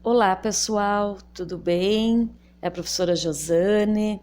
Olá, pessoal, tudo bem? É a professora Josane.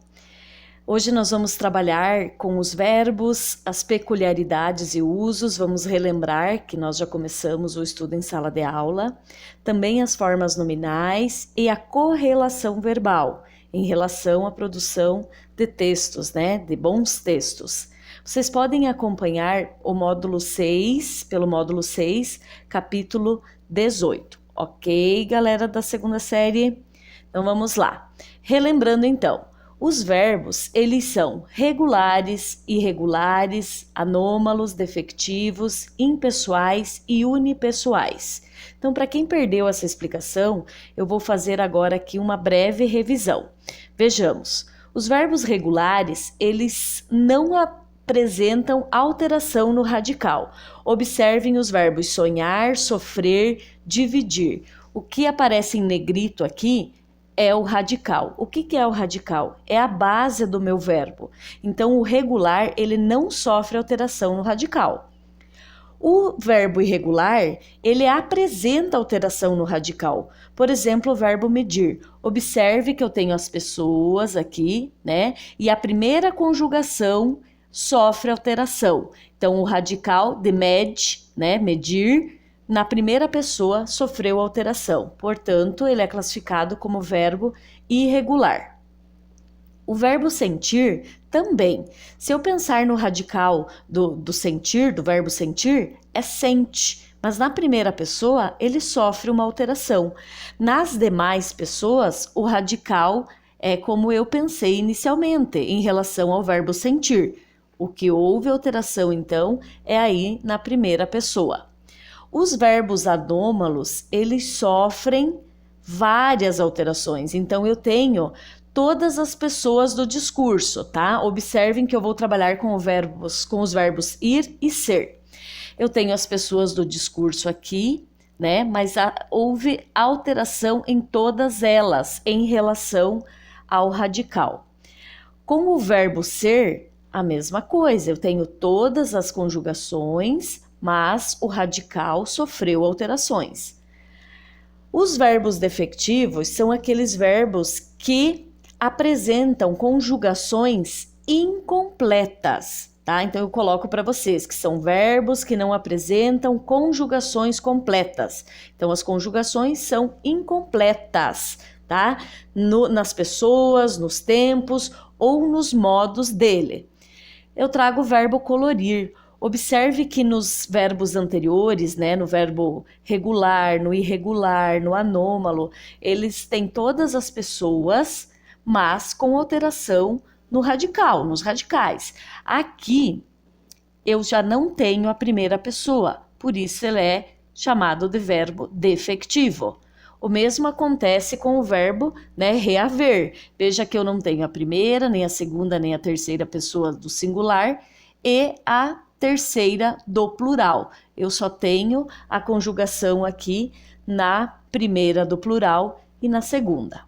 Hoje nós vamos trabalhar com os verbos, as peculiaridades e usos. Vamos relembrar que nós já começamos o estudo em sala de aula. Também as formas nominais e a correlação verbal em relação à produção de textos, né? De bons textos. Vocês podem acompanhar o módulo 6, pelo módulo 6, capítulo 18. Ok, galera da segunda série? Então vamos lá. Relembrando então, os verbos, eles são regulares, irregulares, anômalos, defectivos, impessoais e unipessoais. Então, para quem perdeu essa explicação, eu vou fazer agora aqui uma breve revisão. Vejamos, os verbos regulares, eles não apresentam alteração no radical. Observem os verbos sonhar, sofrer, dividir. O que aparece em negrito aqui é o radical. O que é o radical? É a base do meu verbo. Então, o regular, ele não sofre alteração no radical. O verbo irregular, ele apresenta alteração no radical. Por exemplo, o verbo medir. Observe que eu tenho as pessoas aqui, né? E a primeira conjugação sofre alteração. Então, o radical de med, né? Medir, na primeira pessoa sofreu alteração. Portanto, ele é classificado como verbo irregular. O verbo sentir também. Se eu pensar no radical do sentir, do verbo sentir, é sente. Mas na primeira pessoa, ele sofre uma alteração. Nas demais pessoas, o radical é como eu pensei inicialmente em relação ao verbo sentir. O que houve alteração, então, é aí na primeira pessoa. Os verbos anômalos, eles sofrem várias alterações. Então, eu tenho todas as pessoas do discurso, tá? Observem que eu vou trabalhar com os verbos ir e ser. Eu tenho as pessoas do discurso aqui, né? Mas houve alteração em todas elas em relação ao radical. Com o verbo ser, a mesma coisa. Eu tenho todas as conjugações, mas o radical sofreu alterações. Os verbos defectivos são aqueles verbos que apresentam conjugações incompletas, tá? Então eu coloco para vocês que são verbos que não apresentam conjugações completas. Então as conjugações são incompletas, tá? Nas pessoas, nos tempos ou nos modos dele. Eu trago o verbo colorir. Observe que nos verbos anteriores, né, no verbo regular, no irregular, no anômalo, eles têm todas as pessoas, mas com alteração no radical, nos radicais. Aqui, eu já não tenho a primeira pessoa, por isso ele é chamado de verbo defectivo. O mesmo acontece com o verbo, né, reaver. Veja que eu não tenho a primeira, nem a segunda, nem a terceira pessoa do singular e a terceira do plural. Eu só tenho a conjugação aqui na primeira do plural e na segunda.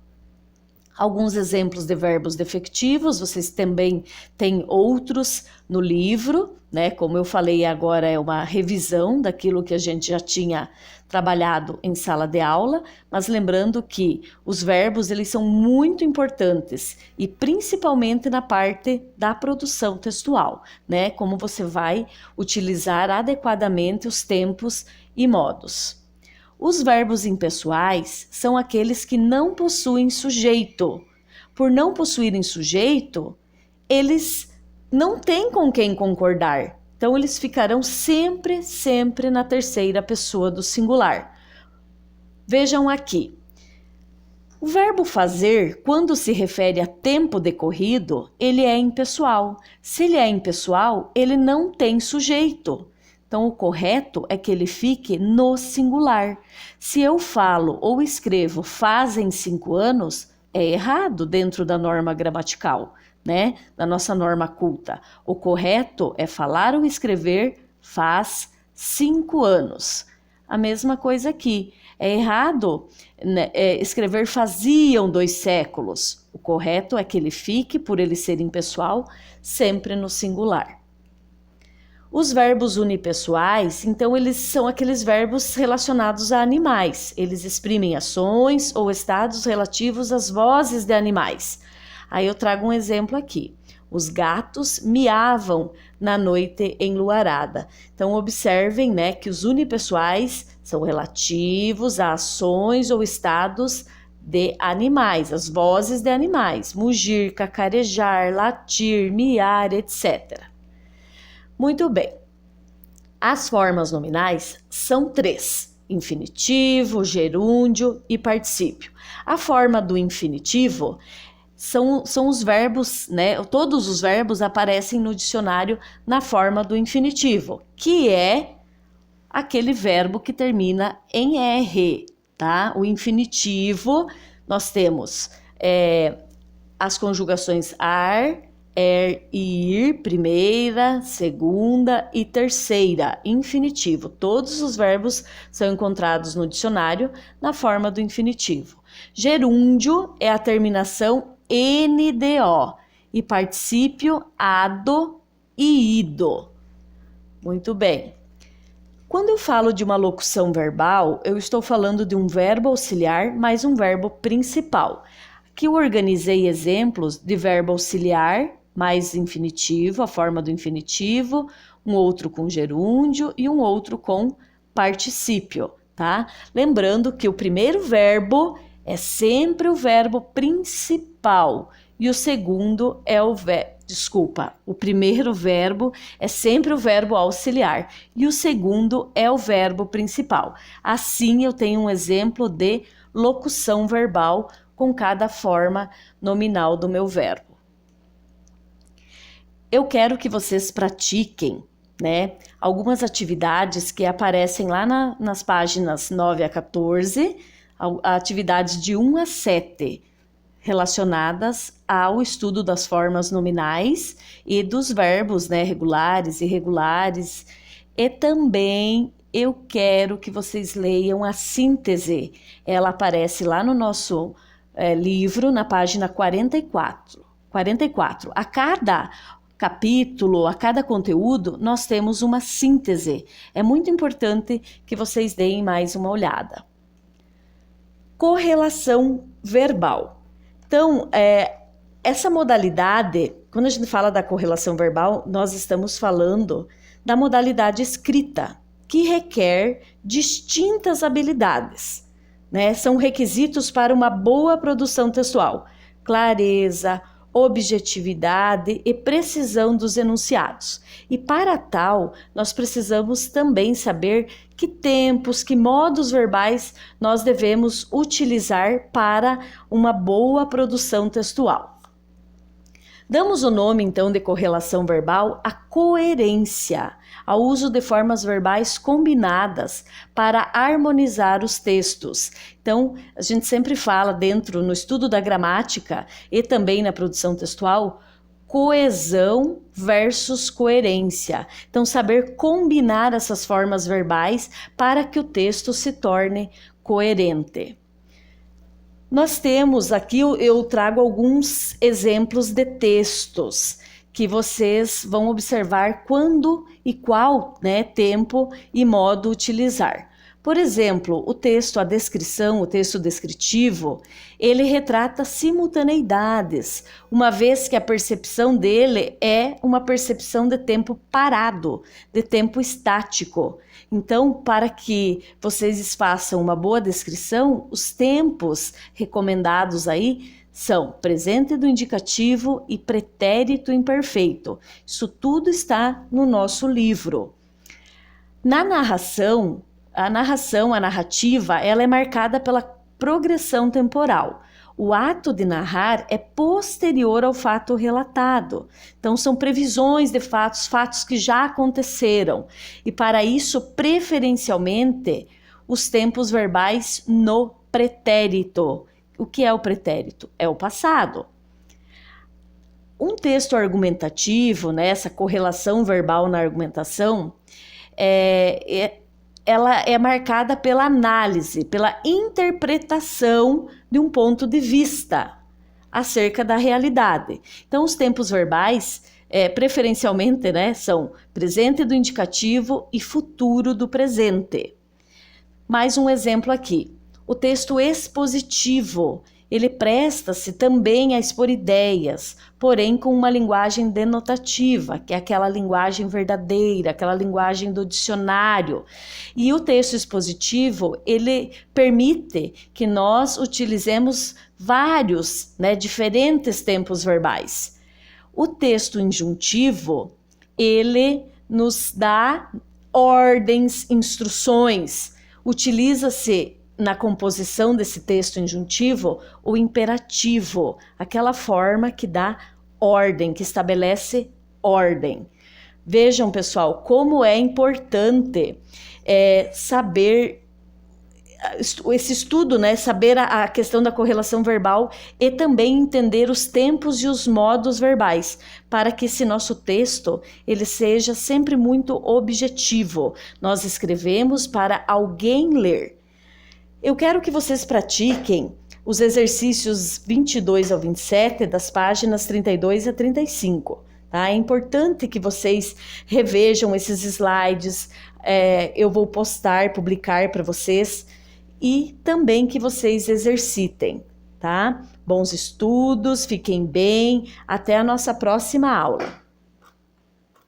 Alguns exemplos de verbos defectivos, vocês também têm outros no livro, né? Como eu falei agora, é uma revisão daquilo que a gente já tinha trabalhado em sala de aula, mas lembrando que os verbos, eles são muito importantes e principalmente na parte da produção textual, né? Como você vai utilizar adequadamente os tempos e modos. Os verbos impessoais são aqueles que não possuem sujeito. Por não possuírem sujeito, eles não têm com quem concordar. Então, eles ficarão sempre na terceira pessoa do singular. Vejam aqui. O verbo fazer, quando se refere a tempo decorrido, ele é impessoal. Se ele é impessoal, ele não tem sujeito. Então, o correto é que ele fique no singular. Se eu falo ou escrevo fazem 5 anos, é errado dentro da norma gramatical, né? Da nossa norma culta. O correto é falar ou escrever faz 5 anos. A mesma coisa aqui. É errado, né, escrever faziam 2 séculos. O correto é que ele fique, por ele ser impessoal, sempre no singular. Os verbos unipessoais, então, eles são aqueles verbos relacionados a animais. Eles exprimem ações ou estados relativos às vozes de animais. Aí eu trago um exemplo aqui. Os gatos miavam na noite enluarada. Então, observem, né, que os unipessoais são relativos a ações ou estados de animais, as vozes de animais. Mugir, cacarejar, latir, miar, etc. Muito bem. As formas nominais são 3: infinitivo, gerúndio e particípio. A forma do infinitivo são os verbos, né? Todos os verbos aparecem no dicionário na forma do infinitivo, que é aquele verbo que termina em R, tá? O infinitivo, nós temos as conjugações ar, er e ir, primeira, segunda e terceira, infinitivo. Todos os verbos são encontrados no dicionário na forma do infinitivo. Gerúndio é a terminação NDO e particípio ado e ido. Muito bem. Quando eu falo de uma locução verbal, eu estou falando de um verbo auxiliar mais um verbo principal. Aqui eu organizei exemplos de verbo auxiliar mais infinitivo, a forma do infinitivo, um outro com gerúndio e um outro com particípio, tá? Lembrando que o primeiro verbo é sempre o verbo principal e o segundo é o primeiro verbo é sempre o verbo auxiliar e o segundo é o verbo principal. Assim, eu tenho um exemplo de locução verbal com cada forma nominal do meu verbo. Eu quero que vocês pratiquem, né, algumas atividades que aparecem lá nas páginas 9 a 14, atividades de 1 a 7, relacionadas ao estudo das formas nominais e dos verbos, né, regulares, irregulares. E também eu quero que vocês leiam a síntese. Ela aparece lá no nosso livro, na página 44. A cada capítulo, a cada conteúdo, nós temos uma síntese. É muito importante que vocês deem mais uma olhada. Correlação verbal. Então, essa modalidade, quando a gente fala da correlação verbal, nós estamos falando da modalidade escrita, que requer distintas habilidades, né? São requisitos para uma boa produção textual: clareza, objetividade e precisão dos enunciados. E para tal, nós precisamos também saber que tempos, que modos verbais nós devemos utilizar para uma boa produção textual. Damos o nome, então, de correlação verbal à coerência, ao uso de formas verbais combinadas para harmonizar os textos. Então, a gente sempre fala no estudo da gramática e também na produção textual, coesão versus coerência. Então, saber combinar essas formas verbais para que o texto se torne coerente. Nós temos aqui, eu trago alguns exemplos de textos que vocês vão observar quando e qual, né, tempo e modo utilizar. Por exemplo, o texto, a descrição, o texto descritivo, ele retrata simultaneidades, uma vez que a percepção dele é uma percepção de tempo parado, de tempo estático. Então, para que vocês façam uma boa descrição, os tempos recomendados aí são presente do indicativo e pretérito imperfeito. Isso tudo está no nosso livro. Na narração, a narrativa, ela é marcada pela progressão temporal. O ato de narrar é posterior ao fato relatado. Então, são previsões de fatos que já aconteceram. E para isso, preferencialmente, os tempos verbais no pretérito. O que é o pretérito? É o passado. Um texto argumentativo, né, essa correlação verbal na argumentação, ela é marcada pela análise, pela interpretação de um ponto de vista acerca da realidade. Então, os tempos verbais, preferencialmente, né, são presente do indicativo e futuro do presente. Mais um exemplo aqui. O texto expositivo, ele presta-se também a expor ideias, porém com uma linguagem denotativa, que é aquela linguagem verdadeira, aquela linguagem do dicionário. E o texto expositivo, ele permite que nós utilizemos vários, né, diferentes tempos verbais. O texto injuntivo, ele nos dá ordens, instruções. Utiliza-se na composição desse texto injuntivo o imperativo, aquela forma que dá ordem, que estabelece ordem. Vejam, pessoal, como é importante saber esse estudo, né, saber a questão da correlação verbal e também entender os tempos e os modos verbais, para que esse nosso texto ele seja sempre muito objetivo. Nós escrevemos para alguém ler. Eu quero que vocês pratiquem os exercícios 22 ao 27 das páginas 32 a 35. Tá? É importante que vocês revejam esses slides, eu vou publicar para vocês, e também que vocês exercitem, tá? Bons estudos, fiquem bem, até a nossa próxima aula.